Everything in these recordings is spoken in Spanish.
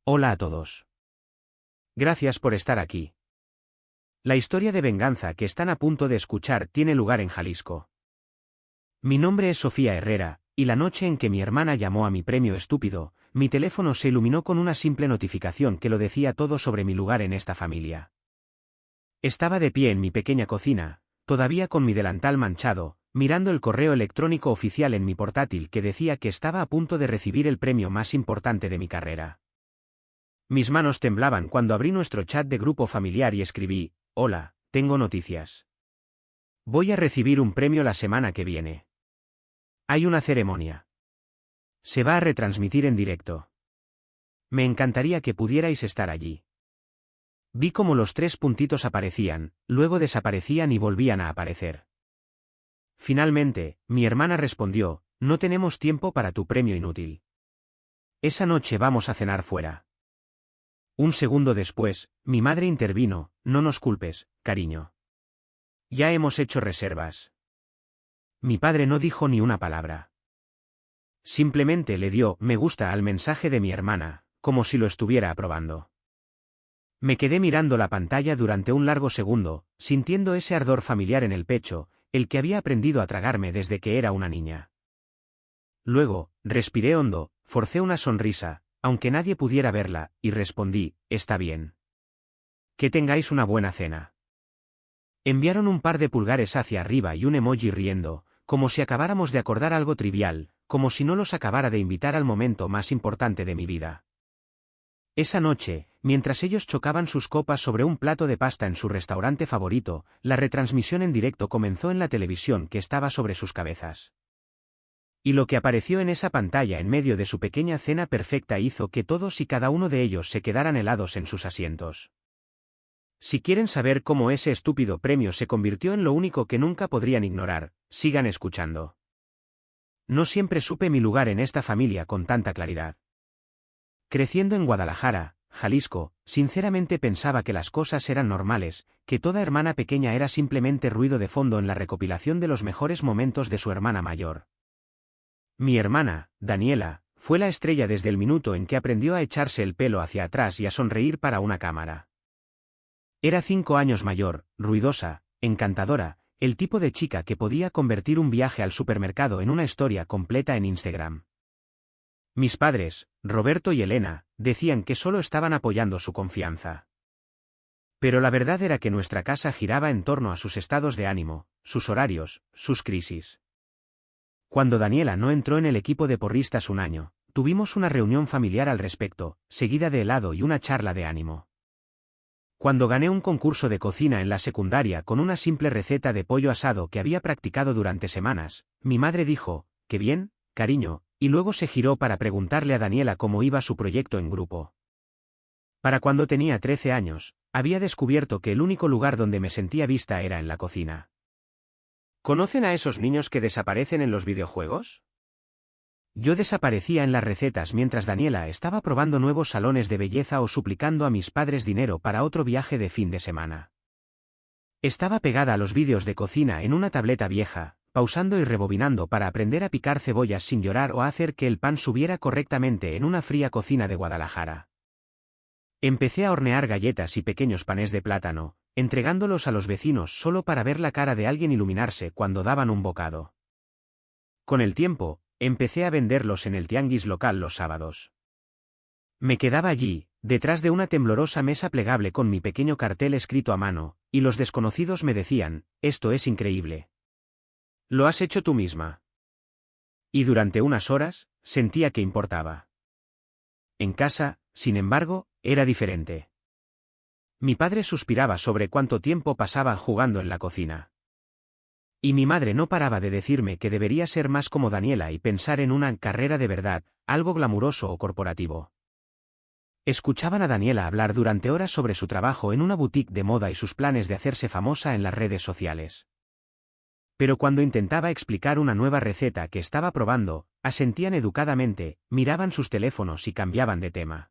Hola a todos. Gracias por estar aquí. La historia de venganza que están a punto de escuchar tiene lugar en Jalisco. Mi nombre es Sofía Herrera, y la noche en que mi hermana llamó a mi premio estúpido, mi teléfono se iluminó con una simple notificación que lo decía todo sobre mi lugar en esta familia. Estaba de pie en mi pequeña cocina, todavía con mi delantal manchado, mirando el correo electrónico oficial en mi portátil que decía que estaba a punto de recibir el premio más importante de mi carrera. Mis manos temblaban cuando abrí nuestro chat de grupo familiar y escribí: «Hola, tengo noticias. Voy a recibir un premio la semana que viene. Hay una ceremonia. Se va a retransmitir en directo. Me encantaría que pudierais estar allí». Vi cómo los 3 puntitos aparecían, luego desaparecían y volvían a aparecer. Finalmente, mi hermana respondió: «No tenemos tiempo para tu premio inútil. Esa noche vamos a cenar fuera». Un segundo después, mi madre intervino: «No nos culpes, cariño. Ya hemos hecho reservas». Mi padre no dijo ni una palabra. Simplemente le dio me gusta al mensaje de mi hermana, como si lo estuviera aprobando. Me quedé mirando la pantalla durante un largo segundo, sintiendo ese ardor familiar en el pecho, el que había aprendido a tragarme desde que era una niña. Luego, respiré hondo, forcé una sonrisa, aunque nadie pudiera verla, y respondí: «Está bien. Que tengáis una buena cena». Enviaron un par de pulgares hacia arriba y un emoji riendo, como si acabáramos de acordar algo trivial, como si no los acabara de invitar al momento más importante de mi vida. Esa noche, mientras ellos chocaban sus copas sobre un plato de pasta en su restaurante favorito, la retransmisión en directo comenzó en la televisión que estaba sobre sus cabezas. Y lo que apareció en esa pantalla en medio de su pequeña cena perfecta hizo que todos y cada uno de ellos se quedaran helados en sus asientos. Si quieren saber cómo ese estúpido premio se convirtió en lo único que nunca podrían ignorar, sigan escuchando. No siempre supe mi lugar en esta familia con tanta claridad. Creciendo en Guadalajara, Jalisco, sinceramente pensaba que las cosas eran normales, que toda hermana pequeña era simplemente ruido de fondo en la recopilación de los mejores momentos de su hermana mayor. Mi hermana, Daniela, fue la estrella desde el minuto en que aprendió a echarse el pelo hacia atrás y a sonreír para una cámara. Era 5 años mayor, ruidosa, encantadora, el tipo de chica que podía convertir un viaje al supermercado en una historia completa en Instagram. Mis padres, Roberto y Elena, decían que solo estaban apoyando su confianza. Pero la verdad era que nuestra casa giraba en torno a sus estados de ánimo, sus horarios, sus crisis. Cuando Daniela no entró en el equipo de porristas un año, tuvimos una reunión familiar al respecto, seguida de helado y una charla de ánimo. Cuando gané un concurso de cocina en la secundaria con una simple receta de pollo asado que había practicado durante semanas, mi madre dijo: «Qué bien, cariño», y luego se giró para preguntarle a Daniela cómo iba su proyecto en grupo. Para cuando tenía 13 años, había descubierto que el único lugar donde me sentía vista era en la cocina. ¿Conocen a esos niños que desaparecen en los videojuegos? Yo desaparecía en las recetas mientras Daniela estaba probando nuevos salones de belleza o suplicando a mis padres dinero para otro viaje de fin de semana. Estaba pegada a los vídeos de cocina en una tableta vieja, pausando y rebobinando para aprender a picar cebollas sin llorar o a hacer que el pan subiera correctamente en una fría cocina de Guadalajara. Empecé a hornear galletas y pequeños panes de plátano, entregándolos a los vecinos solo para ver la cara de alguien iluminarse cuando daban un bocado. Con el tiempo, empecé a venderlos en el tianguis local los sábados. Me quedaba allí, detrás de una temblorosa mesa plegable con mi pequeño cartel escrito a mano, y los desconocidos me decían: «Esto es increíble. ¿Lo has hecho tú misma?». Y durante unas horas, sentía que importaba. En casa, sin embargo, era diferente. Mi padre suspiraba sobre cuánto tiempo pasaba jugando en la cocina. Y mi madre no paraba de decirme que debería ser más como Daniela y pensar en una carrera de verdad, algo glamuroso o corporativo. Escuchaban a Daniela hablar durante horas sobre su trabajo en una boutique de moda y sus planes de hacerse famosa en las redes sociales. Pero cuando intentaba explicar una nueva receta que estaba probando, asentían educadamente, miraban sus teléfonos y cambiaban de tema.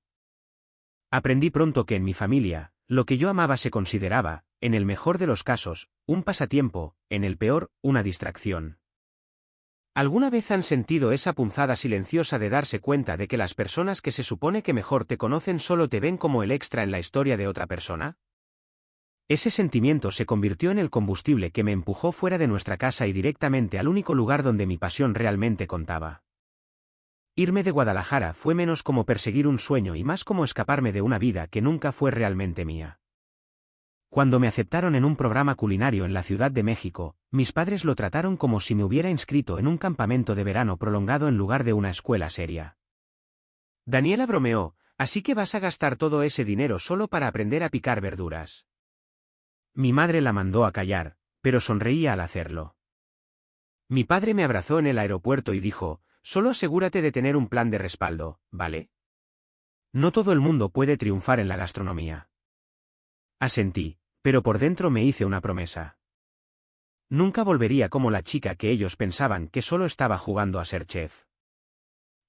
Aprendí pronto que en mi familia, lo que yo amaba se consideraba, en el mejor de los casos, un pasatiempo, en el peor, una distracción. ¿Alguna vez han sentido esa punzada silenciosa de darse cuenta de que las personas que se supone que mejor te conocen solo te ven como el extra en la historia de otra persona? Ese sentimiento se convirtió en el combustible que me empujó fuera de nuestra casa y directamente al único lugar donde mi pasión realmente contaba. Irme de Guadalajara fue menos como perseguir un sueño y más como escaparme de una vida que nunca fue realmente mía. Cuando me aceptaron en un programa culinario en la Ciudad de México, mis padres lo trataron como si me hubiera inscrito en un campamento de verano prolongado en lugar de una escuela seria. Daniela bromeó, ¿así que vas a gastar todo ese dinero solo para aprender a picar verduras? Mi madre la mandó a callar, pero sonreía al hacerlo. Mi padre me abrazó en el aeropuerto y dijo, solo asegúrate de tener un plan de respaldo, ¿vale? No todo el mundo puede triunfar en la gastronomía. Asentí, pero por dentro me hice una promesa. Nunca volvería como la chica que ellos pensaban que solo estaba jugando a ser chef.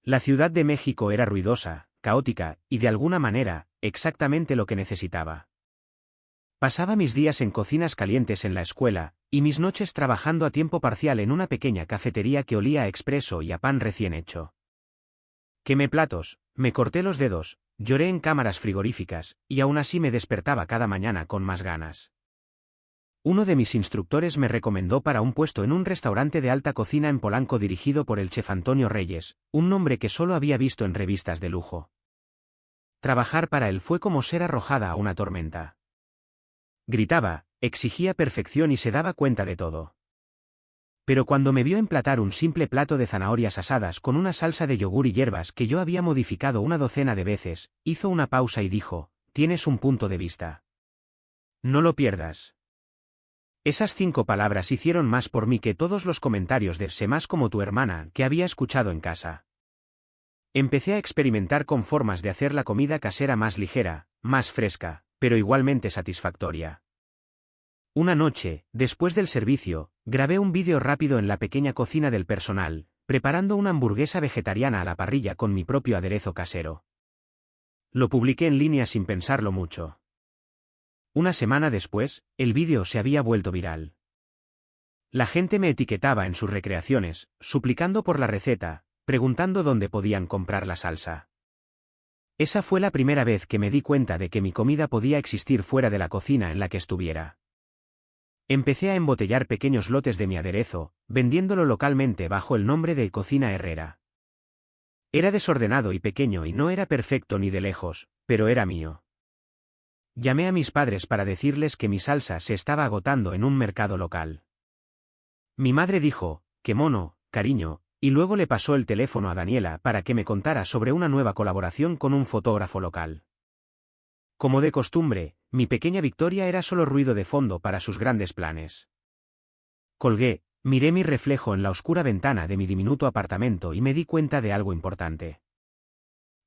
La Ciudad de México era ruidosa, caótica, y de alguna manera, exactamente lo que necesitaba. Pasaba mis días en cocinas calientes en la escuela, y mis noches trabajando a tiempo parcial en una pequeña cafetería que olía a expreso y a pan recién hecho. Quemé platos, me corté los dedos, lloré en cámaras frigoríficas, y aún así me despertaba cada mañana con más ganas. Uno de mis instructores me recomendó para un puesto en un restaurante de alta cocina en Polanco dirigido por el chef Antonio Reyes, un nombre que solo había visto en revistas de lujo. Trabajar para él fue como ser arrojada a una tormenta. Gritaba, exigía perfección y se daba cuenta de todo. Pero cuando me vio emplatar un simple plato de zanahorias asadas con una salsa de yogur y hierbas que yo había modificado una docena de veces, hizo una pausa y dijo, tienes un punto de vista. No lo pierdas. Esas 5 palabras hicieron más por mí que todos los comentarios de «sé más como tu hermana» que había escuchado en casa. Empecé a experimentar con formas de hacer la comida casera más ligera, más fresca, pero igualmente satisfactoria. Una noche, después del servicio, grabé un vídeo rápido en la pequeña cocina del personal, preparando una hamburguesa vegetariana a la parrilla con mi propio aderezo casero. Lo publiqué en línea sin pensarlo mucho. Una semana después, el vídeo se había vuelto viral. La gente me etiquetaba en sus recreaciones, suplicando por la receta, preguntando dónde podían comprar la salsa. Esa fue la primera vez que me di cuenta de que mi comida podía existir fuera de la cocina en la que estuviera. Empecé a embotellar pequeños lotes de mi aderezo, vendiéndolo localmente bajo el nombre de Cocina Herrera. Era desordenado y pequeño y no era perfecto ni de lejos, pero era mío. Llamé a mis padres para decirles que mi salsa se estaba agotando en un mercado local. Mi madre dijo, «Qué mono, cariño», y luego le pasó el teléfono a Daniela para que me contara sobre una nueva colaboración con un fotógrafo local. Como de costumbre, mi pequeña victoria era solo ruido de fondo para sus grandes planes. Colgué, miré mi reflejo en la oscura ventana de mi diminuto apartamento y me di cuenta de algo importante.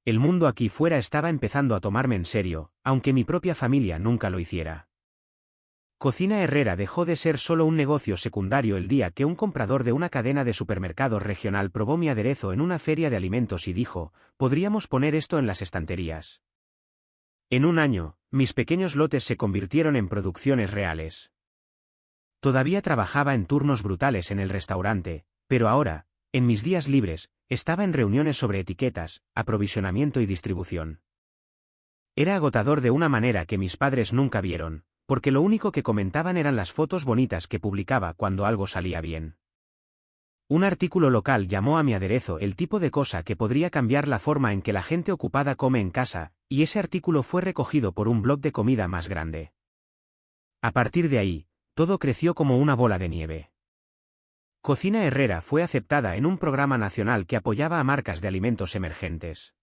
El mundo aquí fuera estaba empezando a tomarme en serio, aunque mi propia familia nunca lo hiciera. Cocina Herrera dejó de ser solo un negocio secundario el día que un comprador de una cadena de supermercados regional probó mi aderezo en una feria de alimentos y dijo, «Podríamos poner esto en las estanterías». En un año, mis pequeños lotes se convirtieron en producciones reales. Todavía trabajaba en turnos brutales en el restaurante, pero ahora, en mis días libres, estaba en reuniones sobre etiquetas, aprovisionamiento y distribución. Era agotador de una manera que mis padres nunca vieron, porque lo único que comentaban eran las fotos bonitas que publicaba cuando algo salía bien. Un artículo local llamó a mi aderezo el tipo de cosa que podría cambiar la forma en que la gente ocupada come en casa, y ese artículo fue recogido por un blog de comida más grande. A partir de ahí, todo creció como una bola de nieve. Cocina Herrera fue aceptada en un programa nacional que apoyaba a marcas de alimentos emergentes.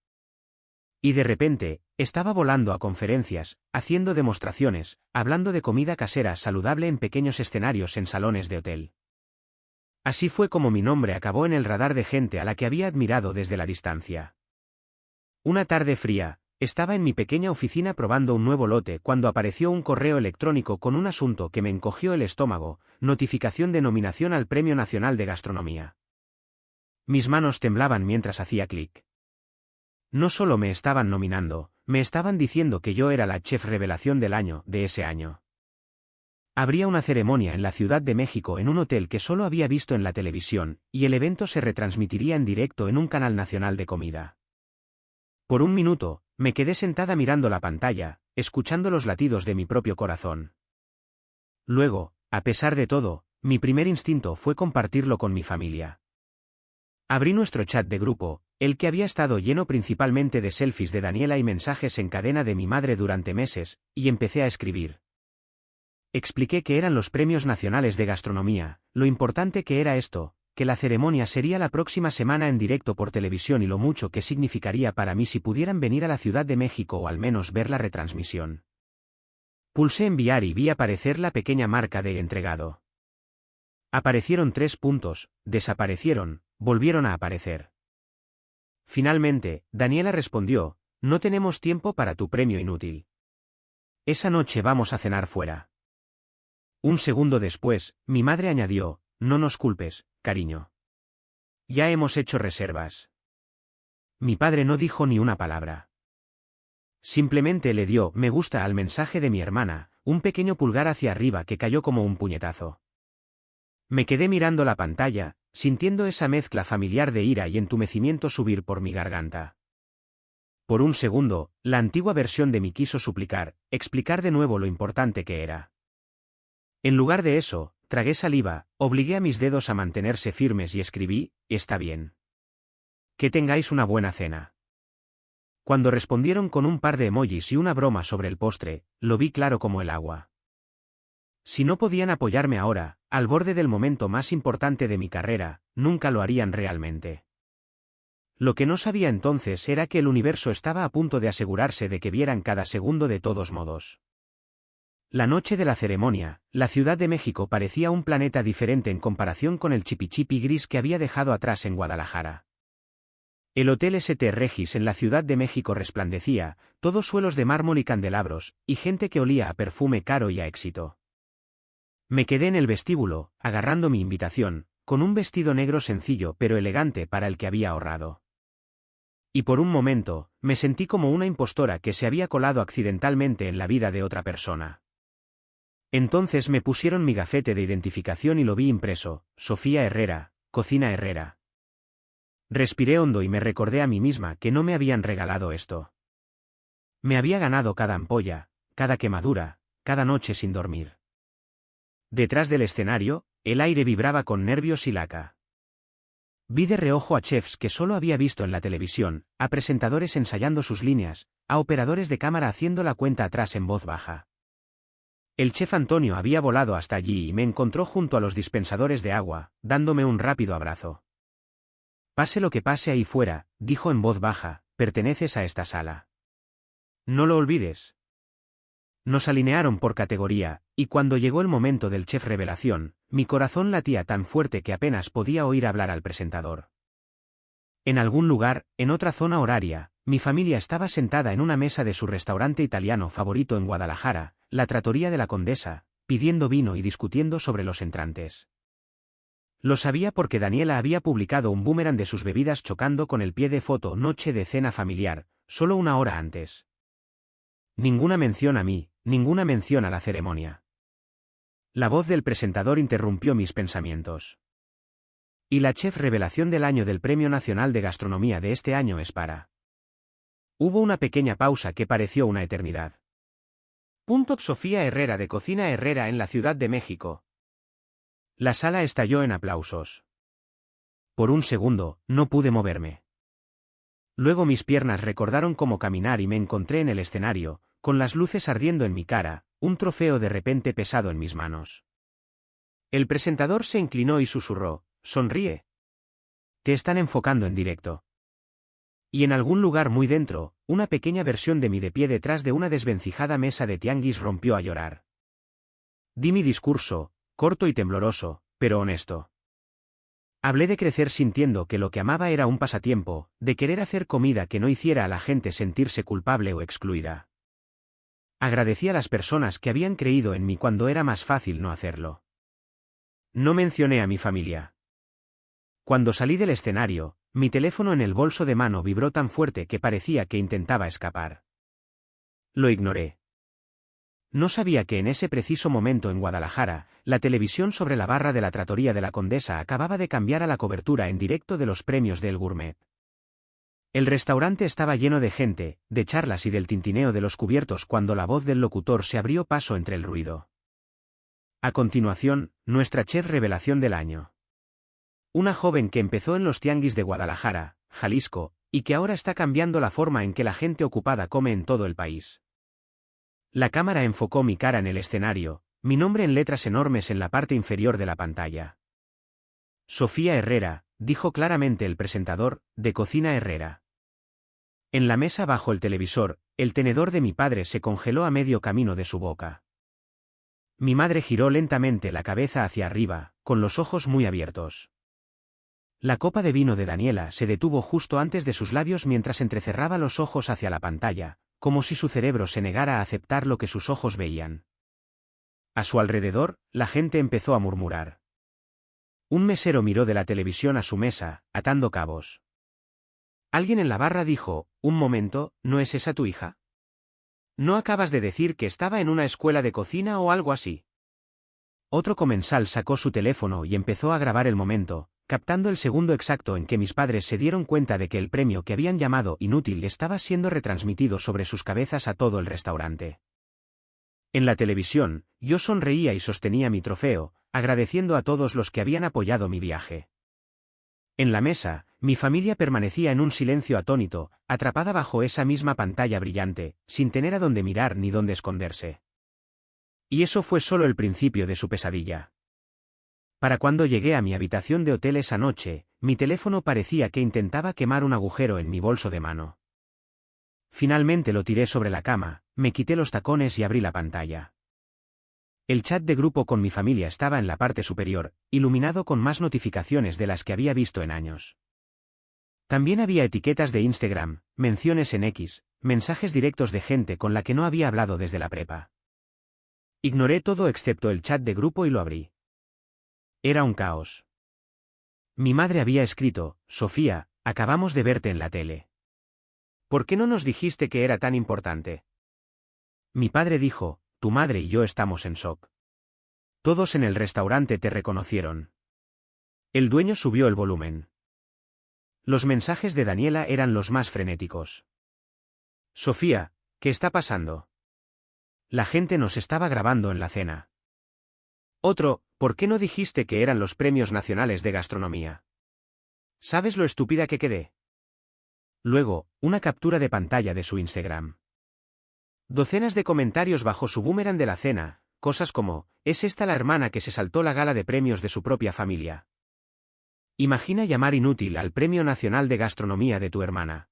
Y de repente, estaba volando a conferencias, haciendo demostraciones, hablando de comida casera saludable en pequeños escenarios en salones de hotel. Así fue como mi nombre acabó en el radar de gente a la que había admirado desde la distancia. Una tarde fría, estaba en mi pequeña oficina probando un nuevo lote cuando apareció un correo electrónico con un asunto que me encogió el estómago, notificación de nominación al Premio Nacional de Gastronomía. Mis manos temblaban mientras hacía clic. No solo me estaban nominando, me estaban diciendo que yo era la chef revelación del año, de ese año. Habría una ceremonia en la Ciudad de México en un hotel que solo había visto en la televisión, y el evento se retransmitiría en directo en un canal nacional de comida. Por un minuto, me quedé sentada mirando la pantalla, escuchando los latidos de mi propio corazón. Luego, a pesar de todo, mi primer instinto fue compartirlo con mi familia. Abrí nuestro chat de grupo, el que había estado lleno principalmente de selfies de Daniela y mensajes en cadena de mi madre durante meses, y empecé a escribir. Expliqué que eran los Premios Nacionales de Gastronomía, lo importante que era esto, que la ceremonia sería la próxima semana en directo por televisión y lo mucho que significaría para mí si pudieran venir a la Ciudad de México o al menos ver la retransmisión. Pulsé enviar y vi aparecer la pequeña marca de entregado. Aparecieron 3 puntos, desaparecieron, volvieron a aparecer. Finalmente, Daniela respondió, no tenemos tiempo para tu premio inútil. Esa noche vamos a cenar fuera. Un segundo después, mi madre añadió, no nos culpes, cariño. Ya hemos hecho reservas. Mi padre no dijo ni una palabra. Simplemente le dio me gusta al mensaje de mi hermana, un pequeño pulgar hacia arriba que cayó como un puñetazo. Me quedé mirando la pantalla, sintiendo esa mezcla familiar de ira y entumecimiento subir por mi garganta. Por un segundo, la antigua versión de mí quiso suplicar, explicar de nuevo lo importante que era. En lugar de eso, tragué saliva, obligué a mis dedos a mantenerse firmes y escribí, está bien. Que tengáis una buena cena. Cuando respondieron con un par de emojis y una broma sobre el postre, lo vi claro como el agua. Si no podían apoyarme ahora, al borde del momento más importante de mi carrera, nunca lo harían realmente. Lo que no sabía entonces era que el universo estaba a punto de asegurarse de que vieran cada segundo de todos modos. La noche de la ceremonia, la Ciudad de México parecía un planeta diferente en comparación con el chipichipi gris que había dejado atrás en Guadalajara. El Hotel St. Regis en la Ciudad de México resplandecía, todos suelos de mármol y candelabros, y gente que olía a perfume caro y a éxito. Me quedé en el vestíbulo, agarrando mi invitación, con un vestido negro sencillo pero elegante para el que había ahorrado. Y por un momento, me sentí como una impostora que se había colado accidentalmente en la vida de otra persona. Entonces me pusieron mi gafete de identificación y lo vi impreso, Sofía Herrera, Cocina Herrera. Respiré hondo y me recordé a mí misma que no me habían regalado esto. Me había ganado cada ampolla, cada quemadura, cada noche sin dormir. Detrás del escenario, el aire vibraba con nervios y laca. Vi de reojo a chefs que solo había visto en la televisión, a presentadores ensayando sus líneas, a operadores de cámara haciendo la cuenta atrás en voz baja. El chef Antonio había volado hasta allí y me encontró junto a los dispensadores de agua, dándome un rápido abrazo. Pase lo que pase ahí fuera, dijo en voz baja, perteneces a esta sala. No lo olvides. Nos alinearon por categoría, y cuando llegó el momento del chef revelación, mi corazón latía tan fuerte que apenas podía oír hablar al presentador. En algún lugar, en otra zona horaria, mi familia estaba sentada en una mesa de su restaurante italiano favorito en Guadalajara, la Trattoria de la Condesa, pidiendo vino y discutiendo sobre los entrantes. Lo sabía porque Daniela había publicado un boomerang de sus bebidas chocando con el pie de foto noche de cena familiar, solo una hora antes. Ninguna mención a mí, ninguna mención a la ceremonia. La voz del presentador interrumpió mis pensamientos. Y la chef revelación del año del Premio Nacional de Gastronomía de este año es para. Hubo una pequeña pausa que pareció una eternidad. Sofía Herrera de Cocina Herrera en la Ciudad de México. La sala estalló en aplausos. Por un segundo, no pude moverme. Luego mis piernas recordaron cómo caminar y me encontré en el escenario, con las luces ardiendo en mi cara, un trofeo de repente pesado en mis manos. El presentador se inclinó y susurró, sonríe. Te están enfocando en directo. Y en algún lugar muy dentro, una pequeña versión de mí de pie detrás de una desvencijada mesa de tianguis rompió a llorar. Di mi discurso, corto y tembloroso, pero honesto. Hablé de crecer sintiendo que lo que amaba era un pasatiempo, de querer hacer comida que no hiciera a la gente sentirse culpable o excluida. Agradecí a las personas que habían creído en mí cuando era más fácil no hacerlo. No mencioné a mi familia. Cuando salí del escenario, mi teléfono en el bolso de mano vibró tan fuerte que parecía que intentaba escapar. Lo ignoré. No sabía que en ese preciso momento en Guadalajara, la televisión sobre la barra de la Trattoria de la Condesa acababa de cambiar a la cobertura en directo de los premios del Gourmet. El restaurante estaba lleno de gente, de charlas y del tintineo de los cubiertos cuando la voz del locutor se abrió paso entre el ruido. A continuación, nuestra chef revelación del año. Una joven que empezó en los tianguis de Guadalajara, Jalisco, y que ahora está cambiando la forma en que la gente ocupada come en todo el país. La cámara enfocó mi cara en el escenario, mi nombre en letras enormes en la parte inferior de la pantalla. Sofía Herrera, dijo claramente el presentador, de Cocina Herrera. En la mesa bajo el televisor, el tenedor de mi padre se congeló a medio camino de su boca. Mi madre giró lentamente la cabeza hacia arriba, con los ojos muy abiertos. La copa de vino de Daniela se detuvo justo antes de sus labios mientras entrecerraba los ojos hacia la pantalla, como si su cerebro se negara a aceptar lo que sus ojos veían. A su alrededor, la gente empezó a murmurar. Un mesero miró de la televisión a su mesa, atando cabos. Alguien en la barra dijo, «Un momento, ¿no es esa tu hija? ¿No acabas de decir que estaba en una escuela de cocina o algo así?» Otro comensal sacó su teléfono y empezó a grabar el momento, captando el segundo exacto en que mis padres se dieron cuenta de que el premio que habían llamado inútil estaba siendo retransmitido sobre sus cabezas a todo el restaurante. En la televisión, yo sonreía y sostenía mi trofeo, agradeciendo a todos los que habían apoyado mi viaje. En la mesa, mi familia permanecía en un silencio atónito, atrapada bajo esa misma pantalla brillante, sin tener a dónde mirar ni dónde esconderse. Y eso fue solo el principio de su pesadilla. Para cuando llegué a mi habitación de hotel esa noche, mi teléfono parecía que intentaba quemar un agujero en mi bolso de mano. Finalmente lo tiré sobre la cama, me quité los tacones y abrí la pantalla. El chat de grupo con mi familia estaba en la parte superior, iluminado con más notificaciones de las que había visto en años. También había etiquetas de Instagram, menciones en X, mensajes directos de gente con la que no había hablado desde la prepa. Ignoré todo excepto el chat de grupo y lo abrí. Era un caos. Mi madre había escrito, «Sofía, acabamos de verte en la tele. ¿Por qué no nos dijiste que era tan importante?» Mi padre dijo, «Tu madre y yo estamos en shock. Todos en el restaurante te reconocieron». El dueño subió el volumen. Los mensajes de Daniela eran los más frenéticos. «Sofía, ¿qué está pasando? La gente nos estaba grabando en la cena». Otro, «¿Por qué no dijiste que eran los Premios Nacionales de Gastronomía? ¿Sabes lo estúpida que quedé?». Luego, una captura de pantalla de su Instagram. Docenas de comentarios bajo su boomerang de la cena, cosas como, «¿Es esta la hermana que se saltó la gala de premios de su propia familia? Imagina llamar inútil al Premio Nacional de Gastronomía de tu hermana».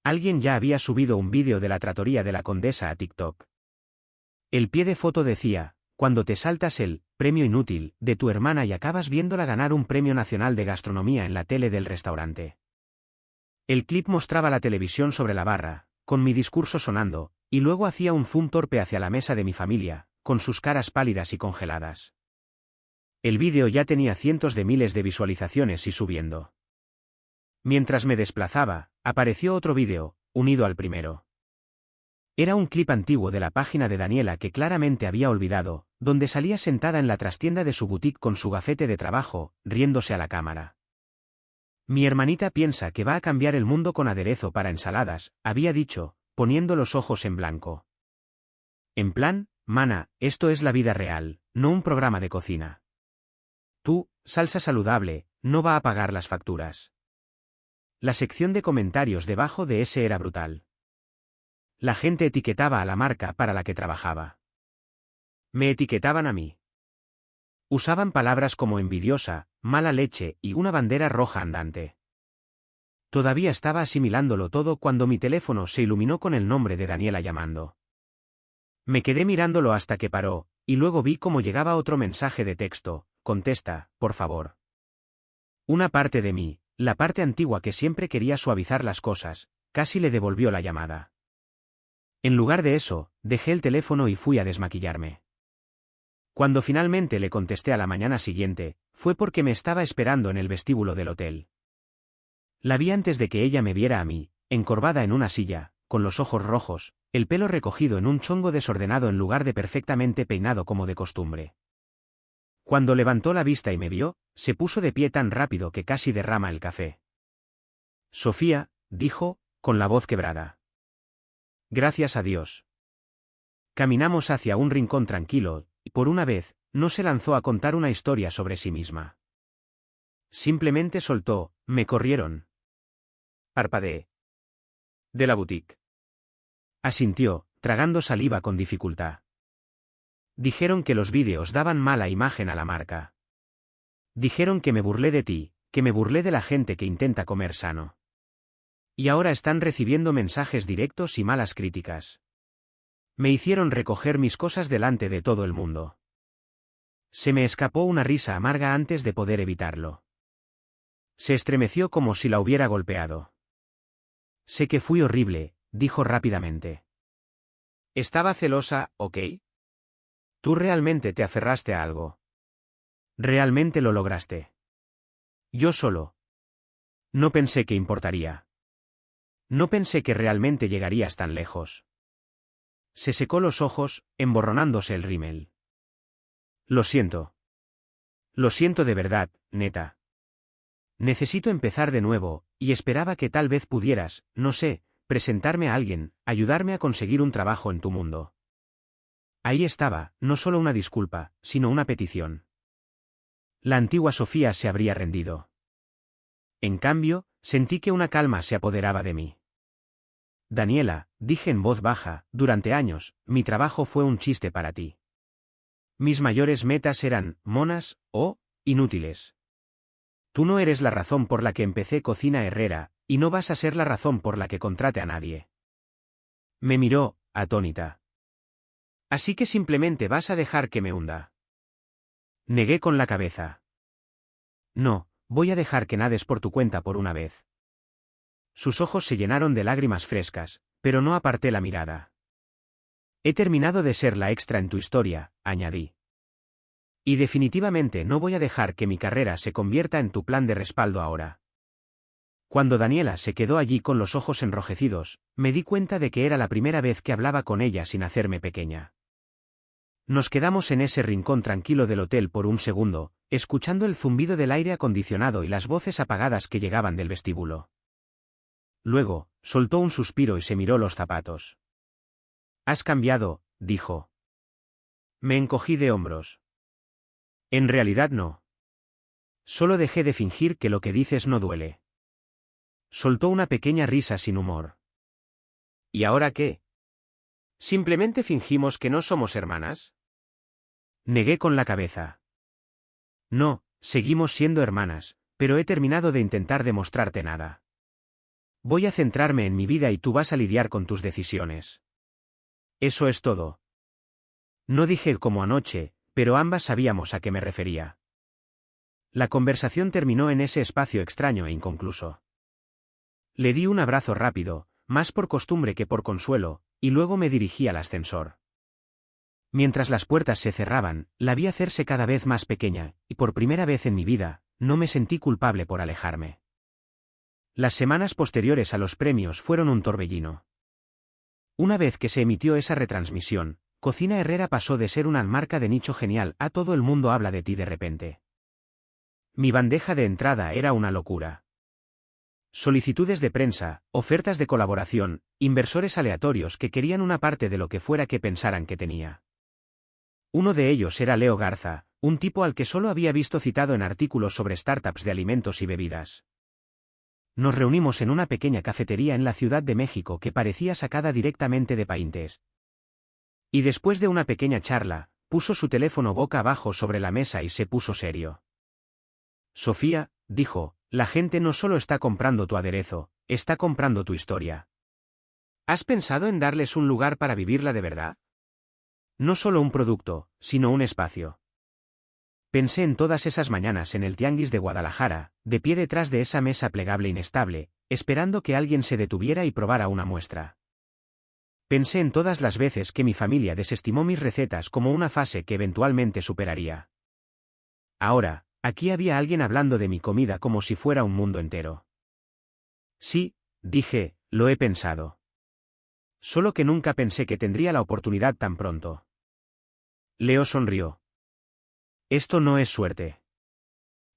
Alguien ya había subido un vídeo de la Trattoria de la Condesa a TikTok. El pie de foto decía, «Cuando te saltas el premio inútil de tu hermana y acabas viéndola ganar un premio nacional de gastronomía en la tele del restaurante». El clip mostraba la televisión sobre la barra, con mi discurso sonando, y luego hacía un zoom torpe hacia la mesa de mi familia, con sus caras pálidas y congeladas. El vídeo ya tenía cientos de miles de visualizaciones y subiendo. Mientras me desplazaba, apareció otro vídeo, unido al primero. Era un clip antiguo de la página de Daniela que claramente había olvidado, donde salía sentada en la trastienda de su boutique con su gafete de trabajo, riéndose a la cámara. «Mi hermanita piensa que va a cambiar el mundo con aderezo para ensaladas», había dicho, poniendo los ojos en blanco. En plan, «Mana, esto es la vida real, no un programa de cocina. Tú, salsa saludable, no va a pagar las facturas». La sección de comentarios debajo de ese era brutal. La gente etiquetaba a la marca para la que trabajaba. Me etiquetaban a mí. Usaban palabras como envidiosa, mala leche y una bandera roja andante. Todavía estaba asimilándolo todo cuando mi teléfono se iluminó con el nombre de Daniela llamando. Me quedé mirándolo hasta que paró, y luego vi cómo llegaba otro mensaje de texto, «Contesta, por favor». Una parte de mí, la parte antigua que siempre quería suavizar las cosas, casi le devolvió la llamada. En lugar de eso, dejé el teléfono y fui a desmaquillarme. Cuando finalmente le contesté a la mañana siguiente, fue porque me estaba esperando en el vestíbulo del hotel. La vi antes de que ella me viera a mí, encorvada en una silla, con los ojos rojos, el pelo recogido en un chongo desordenado en lugar de perfectamente peinado como de costumbre. Cuando levantó la vista y me vio, se puso de pie tan rápido que casi derrama el café. Sofía, dijo, con la voz quebrada. Gracias a Dios. Caminamos hacia un rincón tranquilo, y por una vez, no se lanzó a contar una historia sobre sí misma. Simplemente soltó, me corrieron. Parpadeé. De la boutique. Asintió, tragando saliva con dificultad. Dijeron que los vídeos daban mala imagen a la marca. Dijeron que me burlé de ti, que me burlé de la gente que intenta comer sano. Y ahora están recibiendo mensajes directos y malas críticas. Me hicieron recoger mis cosas delante de todo el mundo. Se me escapó una risa amarga antes de poder evitarlo. Se estremeció como si la hubiera golpeado. Sé que fui horrible, dijo rápidamente. Estaba celosa, ¿ok? Tú realmente te aferraste a algo. Realmente lo lograste. Yo solo. No pensé que importaría. No pensé que realmente llegarías tan lejos. Se secó los ojos, emborronándose el rímel. Lo siento. Lo siento de verdad, neta. Necesito empezar de nuevo, y esperaba que tal vez pudieras, no sé, presentarme a alguien, ayudarme a conseguir un trabajo en tu mundo. Ahí estaba, no solo una disculpa, sino una petición. La antigua Sofía se habría rendido. En cambio, sentí que una calma se apoderaba de mí. Daniela, dije en voz baja, durante años, mi trabajo fue un chiste para ti. Mis mayores metas eran, monas, o, inútiles. Tú no eres la razón por la que empecé Cocina Herrera, y no vas a ser la razón por la que contrate a nadie. Me miró, atónita. Así que simplemente vas a dejar que me hunda. Negué con la cabeza. No, voy a dejar que nades por tu cuenta por una vez. Sus ojos se llenaron de lágrimas frescas, pero no aparté la mirada. He terminado de ser la extra en tu historia, añadí. Y definitivamente no voy a dejar que mi carrera se convierta en tu plan de respaldo ahora. Cuando Daniela se quedó allí con los ojos enrojecidos, me di cuenta de que era la primera vez que hablaba con ella sin hacerme pequeña. Nos quedamos en ese rincón tranquilo del hotel por un segundo, escuchando el zumbido del aire acondicionado y las voces apagadas que llegaban del vestíbulo. Luego, soltó un suspiro y se miró los zapatos. Has cambiado, dijo. Me encogí de hombros. En realidad no. Solo dejé de fingir que lo que dices no duele. Soltó una pequeña risa sin humor. ¿Y ahora qué? ¿Simplemente fingimos que no somos hermanas? Negué con la cabeza. No, seguimos siendo hermanas, pero he terminado de intentar demostrarte nada. Voy a centrarme en mi vida y tú vas a lidiar con tus decisiones. Eso es todo. No dije como anoche, pero ambas sabíamos a qué me refería. La conversación terminó en ese espacio extraño e inconcluso. Le di un abrazo rápido, más por costumbre que por consuelo, y luego me dirigí al ascensor. Mientras las puertas se cerraban, la vi hacerse cada vez más pequeña, y por primera vez en mi vida, no me sentí culpable por alejarme. Las semanas posteriores a los premios fueron un torbellino. Una vez que se emitió esa retransmisión, Cocina Herrera pasó de ser una marca de nicho genial a todo el mundo habla de ti de repente. Mi bandeja de entrada era una locura. Solicitudes de prensa, ofertas de colaboración, inversores aleatorios que querían una parte de lo que fuera que pensaran que tenía. Uno de ellos era Leo Garza, un tipo al que solo había visto citado en artículos sobre startups de alimentos y bebidas. Nos reunimos en una pequeña cafetería en la Ciudad de México que parecía sacada directamente de Pinterest. Y después de una pequeña charla, puso su teléfono boca abajo sobre la mesa y se puso serio. Sofía, dijo, la gente no solo está comprando tu aderezo, está comprando tu historia. ¿Has pensado en darles un lugar para vivirla de verdad? No solo un producto, sino un espacio. Pensé en todas esas mañanas en el Tianguis de Guadalajara, de pie detrás de esa mesa plegable inestable, esperando que alguien se detuviera y probara una muestra. Pensé en todas las veces que mi familia desestimó mis recetas como una fase que eventualmente superaría. Ahora, aquí había alguien hablando de mi comida como si fuera un mundo entero. Sí, dije, lo he pensado. Solo que nunca pensé que tendría la oportunidad tan pronto. Leo sonrió. Esto no es suerte.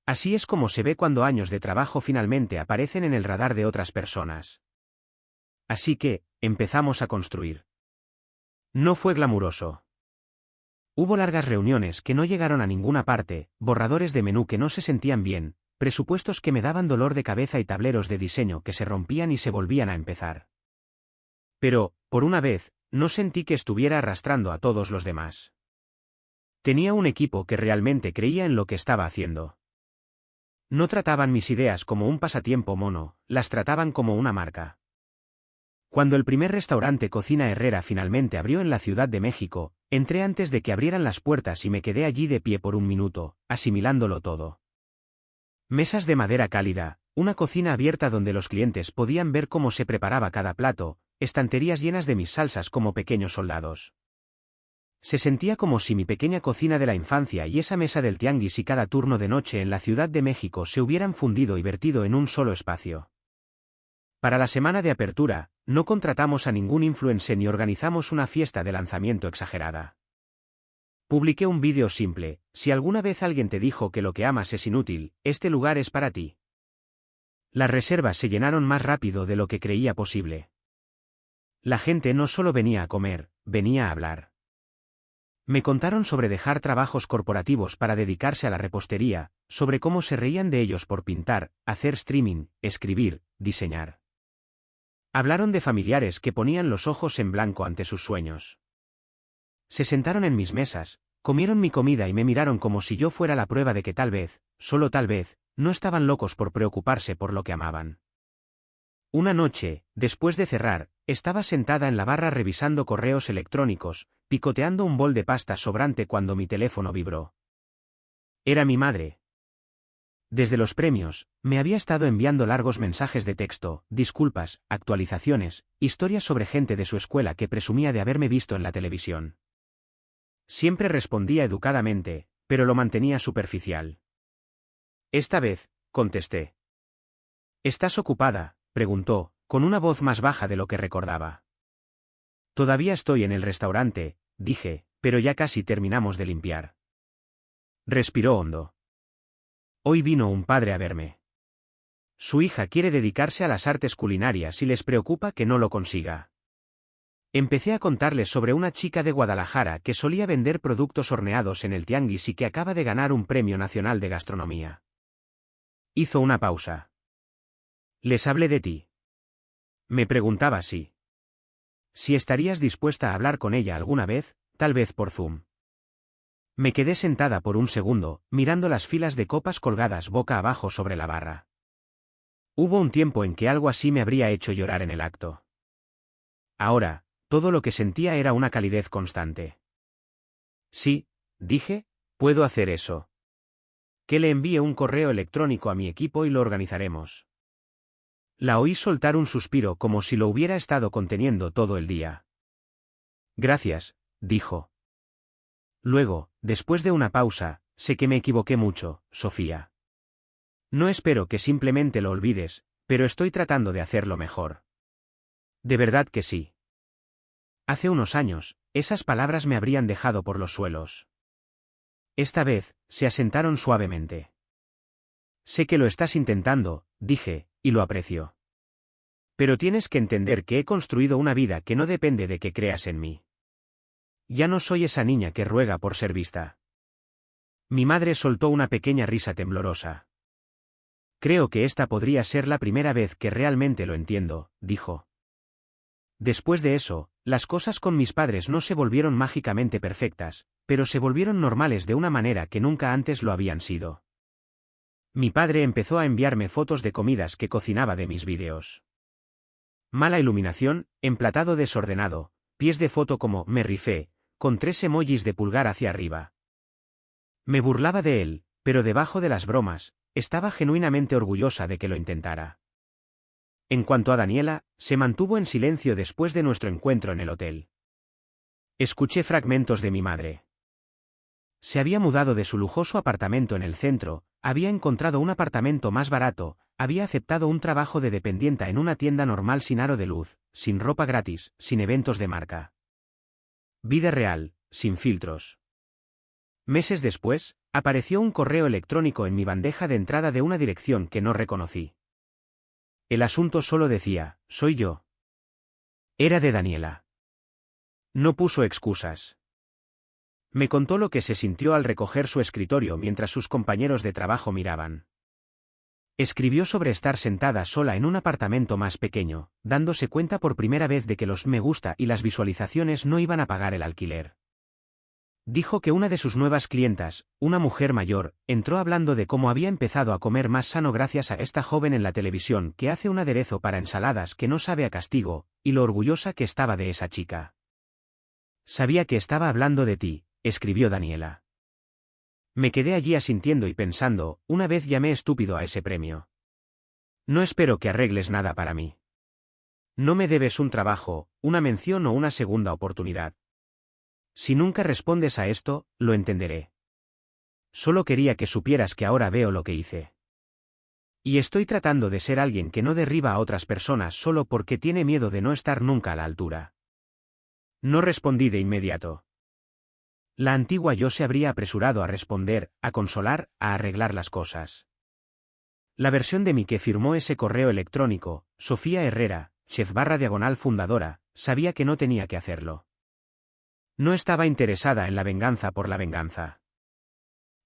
Así es como se ve cuando años de trabajo finalmente aparecen en el radar de otras personas. Así que, empezamos a construir. No fue glamuroso. Hubo largas reuniones que no llegaron a ninguna parte, borradores de menú que no se sentían bien, presupuestos que me daban dolor de cabeza y tableros de diseño que se rompían y se volvían a empezar. Pero, por una vez, no sentí que estuviera arrastrando a todos los demás. Tenía un equipo que realmente creía en lo que estaba haciendo. No trataban mis ideas como un pasatiempo mono, las trataban como una marca. Cuando el primer restaurante Cocina Herrera finalmente abrió en la Ciudad de México, entré antes de que abrieran las puertas y me quedé allí de pie por un minuto, asimilándolo todo. Mesas de madera cálida, una cocina abierta donde los clientes podían ver cómo se preparaba cada plato, estanterías llenas de mis salsas como pequeños soldados. Se sentía como si mi pequeña cocina de la infancia y esa mesa del tianguis y cada turno de noche en la Ciudad de México se hubieran fundido y vertido en un solo espacio. Para la semana de apertura, no contratamos a ningún influencer ni organizamos una fiesta de lanzamiento exagerada. Publiqué un vídeo simple: si alguna vez alguien te dijo que lo que amas es inútil, este lugar es para ti. Las reservas se llenaron más rápido de lo que creía posible. La gente no solo venía a comer, venía a hablar. Me contaron sobre dejar trabajos corporativos para dedicarse a la repostería, sobre cómo se reían de ellos por pintar, hacer streaming, escribir, diseñar. Hablaron de familiares que ponían los ojos en blanco ante sus sueños. Se sentaron en mis mesas, comieron mi comida y me miraron como si yo fuera la prueba de que tal vez, solo tal vez, no estaban locos por preocuparse por lo que amaban. Una noche, después de cerrar, estaba sentada en la barra revisando correos electrónicos, picoteando un bol de pasta sobrante cuando mi teléfono vibró. Era mi madre. Desde los premios, me había estado enviando largos mensajes de texto, disculpas, actualizaciones, historias sobre gente de su escuela que presumía de haberme visto en la televisión. Siempre respondía educadamente, pero lo mantenía superficial. Esta vez, contesté. ¿Estás ocupada?, preguntó, con una voz más baja de lo que recordaba. Todavía estoy en el restaurante, dije, pero ya casi terminamos de limpiar. Respiró hondo. Hoy vino un padre a verme. Su hija quiere dedicarse a las artes culinarias y les preocupa que no lo consiga. Empecé a contarles sobre una chica de Guadalajara que solía vender productos horneados en el tianguis y que acaba de ganar un premio nacional de gastronomía. Hizo una pausa. Les hablé de ti. Me preguntaba si estarías dispuesta a hablar con ella alguna vez, tal vez por Zoom. Me quedé sentada por un segundo, mirando las filas de copas colgadas boca abajo sobre la barra. Hubo un tiempo en que algo así me habría hecho llorar en el acto. Ahora, todo lo que sentía era una calidez constante. Sí, dije, puedo hacer eso. Que le envíe un correo electrónico a mi equipo y lo organizaremos. La oí soltar un suspiro como si lo hubiera estado conteniendo todo el día. Gracias, dijo. Luego, después de una pausa, sé que me equivoqué mucho, Sofía. No espero que simplemente lo olvides, pero estoy tratando de hacerlo mejor. De verdad que sí. Hace unos años, esas palabras me habrían dejado por los suelos. Esta vez, se asentaron suavemente. Sé que lo estás intentando, dije, y lo aprecio. Pero tienes que entender que he construido una vida que no depende de que creas en mí. Ya no soy esa niña que ruega por ser vista. Mi madre soltó una pequeña risa temblorosa. Creo que esta podría ser la primera vez que realmente lo entiendo, dijo. Después de eso, las cosas con mis padres no se volvieron mágicamente perfectas, pero se volvieron normales de una manera que nunca antes lo habían sido. Mi padre empezó a enviarme fotos de comidas que cocinaba de mis vídeos. Mala iluminación, emplatado desordenado, pies de foto como me rifé, con 3 emojis de pulgar hacia arriba. Me burlaba de él, pero debajo de las bromas, estaba genuinamente orgullosa de que lo intentara. En cuanto a Daniela, se mantuvo en silencio después de nuestro encuentro en el hotel. Escuché fragmentos de mi madre. Se había mudado de su lujoso apartamento en el centro, había encontrado un apartamento más barato, había aceptado un trabajo de dependienta en una tienda normal sin aro de luz, sin ropa gratis, sin eventos de marca. Vida real, sin filtros. Meses después, apareció un correo electrónico en mi bandeja de entrada de una dirección que no reconocí. El asunto solo decía, soy yo. Era de Daniela. No puso excusas. Me contó lo que se sintió al recoger su escritorio mientras sus compañeros de trabajo miraban. Escribió sobre estar sentada sola en un apartamento más pequeño, dándose cuenta por primera vez de que los me gusta y las visualizaciones no iban a pagar el alquiler. Dijo que una de sus nuevas clientas, una mujer mayor, entró hablando de cómo había empezado a comer más sano gracias a esta joven en la televisión que hace un aderezo para ensaladas que no sabe a castigo, y lo orgullosa que estaba de esa chica. Sabía que estaba hablando de ti, escribió Daniela. Me quedé allí asintiendo y pensando, una vez llamé estúpido a ese premio. No espero que arregles nada para mí. No me debes un trabajo, una mención o una segunda oportunidad. Si nunca respondes a esto, lo entenderé. Solo quería que supieras que ahora veo lo que hice. Y estoy tratando de ser alguien que no derriba a otras personas solo porque tiene miedo de no estar nunca a la altura. No respondí de inmediato. La antigua yo se habría apresurado a responder, a consolar, a arreglar las cosas. La versión de mí que firmó ese correo electrónico, Sofía Herrera, chef/fundadora, sabía que no tenía que hacerlo. No estaba interesada en la venganza por la venganza.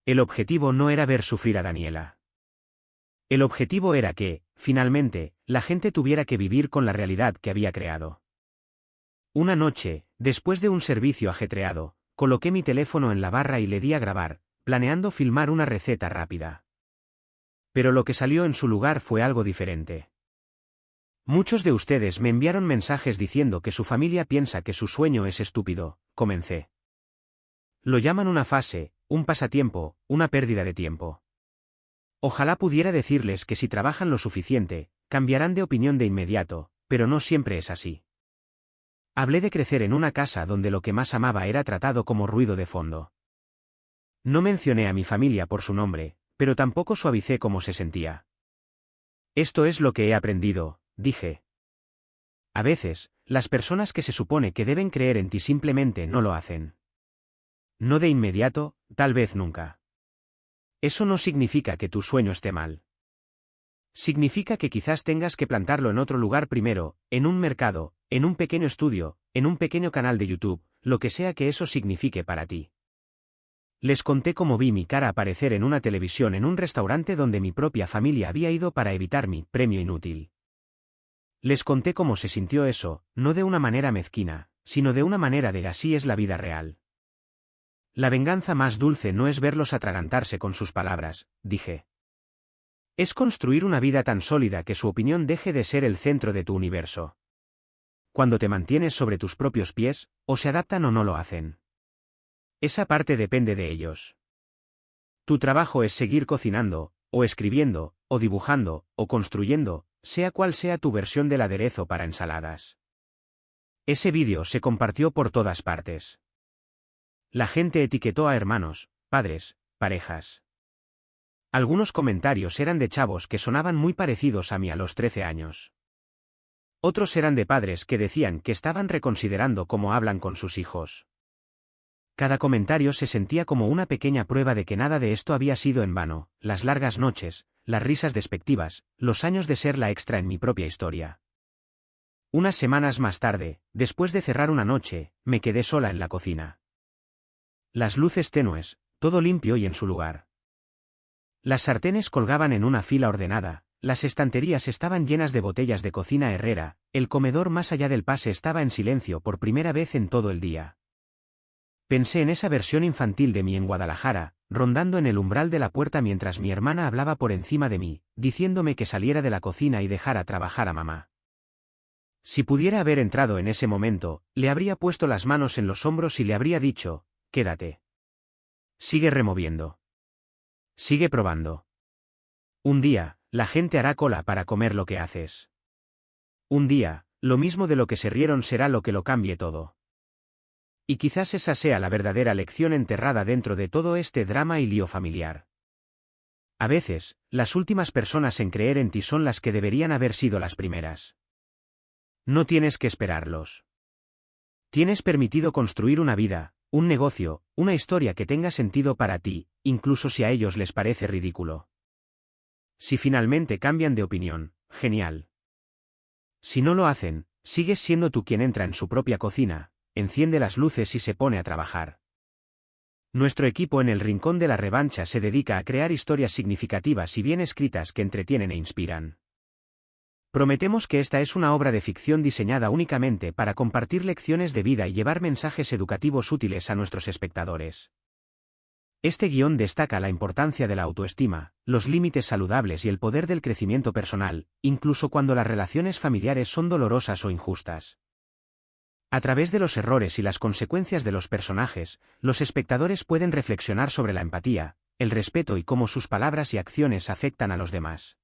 El objetivo no era ver sufrir a Daniela. El objetivo era que, finalmente, la gente tuviera que vivir con la realidad que había creado. Una noche, después de un servicio ajetreado, coloqué mi teléfono en la barra y le di a grabar, planeando filmar una receta rápida. Pero lo que salió en su lugar fue algo diferente. Muchos de ustedes me enviaron mensajes diciendo que su familia piensa que su sueño es estúpido, comencé. Lo llaman una fase, un pasatiempo, una pérdida de tiempo. Ojalá pudiera decirles que si trabajan lo suficiente, cambiarán de opinión de inmediato, pero no siempre es así. Hablé de crecer en una casa donde lo que más amaba era tratado como ruido de fondo. No mencioné a mi familia por su nombre, pero tampoco suavicé cómo se sentía. Esto es lo que he aprendido, dije. A veces, las personas que se supone que deben creer en ti simplemente no lo hacen. No de inmediato, tal vez nunca. Eso no significa que tu sueño esté mal. Significa que quizás tengas que plantarlo en otro lugar primero, en un mercado, en un pequeño estudio, en un pequeño canal de YouTube, lo que sea que eso signifique para ti. Les conté cómo vi mi cara aparecer en una televisión en un restaurante donde mi propia familia había ido para evitar mi premio inútil. Les conté cómo se sintió eso, no de una manera mezquina, sino de una manera de así es la vida real. La venganza más dulce no es verlos atragantarse con sus palabras, dije. Es construir una vida tan sólida que su opinión deje de ser el centro de tu universo. Cuando te mantienes sobre tus propios pies, o se adaptan o no lo hacen. Esa parte depende de ellos. Tu trabajo es seguir cocinando, o escribiendo, o dibujando, o construyendo, sea cual sea tu versión del aderezo para ensaladas. Ese vídeo se compartió por todas partes. La gente etiquetó a hermanos, padres, parejas. Algunos comentarios eran de chavos que sonaban muy parecidos a mí a los 13 años. Otros eran de padres que decían que estaban reconsiderando cómo hablan con sus hijos. Cada comentario se sentía como una pequeña prueba de que nada de esto había sido en vano, las largas noches, las risas despectivas, los años de ser la extra en mi propia historia. Unas semanas más tarde, después de cerrar una noche, me quedé sola en la cocina. Las luces tenues, todo limpio y en su lugar. Las sartenes colgaban en una fila ordenada, las estanterías estaban llenas de botellas de cocina Herrera, el comedor más allá del pase estaba en silencio por primera vez en todo el día. Pensé en esa versión infantil de mí en Guadalajara, rondando en el umbral de la puerta mientras mi hermana hablaba por encima de mí, diciéndome que saliera de la cocina y dejara trabajar a mamá. Si pudiera haber entrado en ese momento, le habría puesto las manos en los hombros y le habría dicho, quédate. Sigue removiendo. Sigue probando. Un día, la gente hará cola para comer lo que haces. Un día, lo mismo de lo que se rieron será lo que lo cambie todo. Y quizás esa sea la verdadera lección enterrada dentro de todo este drama y lío familiar. A veces, las últimas personas en creer en ti son las que deberían haber sido las primeras. No tienes que esperarlos. Tienes permitido construir una vida, un negocio, una historia que tenga sentido para ti, incluso si a ellos les parece ridículo. Si finalmente cambian de opinión, genial. Si no lo hacen, sigues siendo tú quien entra en su propia cocina, enciende las luces y se pone a trabajar. Nuestro equipo en el Rincón de la Revancha se dedica a crear historias significativas y bien escritas que entretienen e inspiran. Prometemos que esta es una obra de ficción diseñada únicamente para compartir lecciones de vida y llevar mensajes educativos útiles a nuestros espectadores. Este guión destaca la importancia de la autoestima, los límites saludables y el poder del crecimiento personal, incluso cuando las relaciones familiares son dolorosas o injustas. A través de los errores y las consecuencias de los personajes, los espectadores pueden reflexionar sobre la empatía, el respeto y cómo sus palabras y acciones afectan a los demás.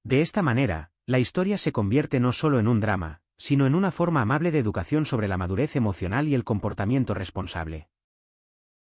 De esta manera, la historia se convierte no solo en un drama, sino en una forma amable de educación sobre la madurez emocional y el comportamiento responsable.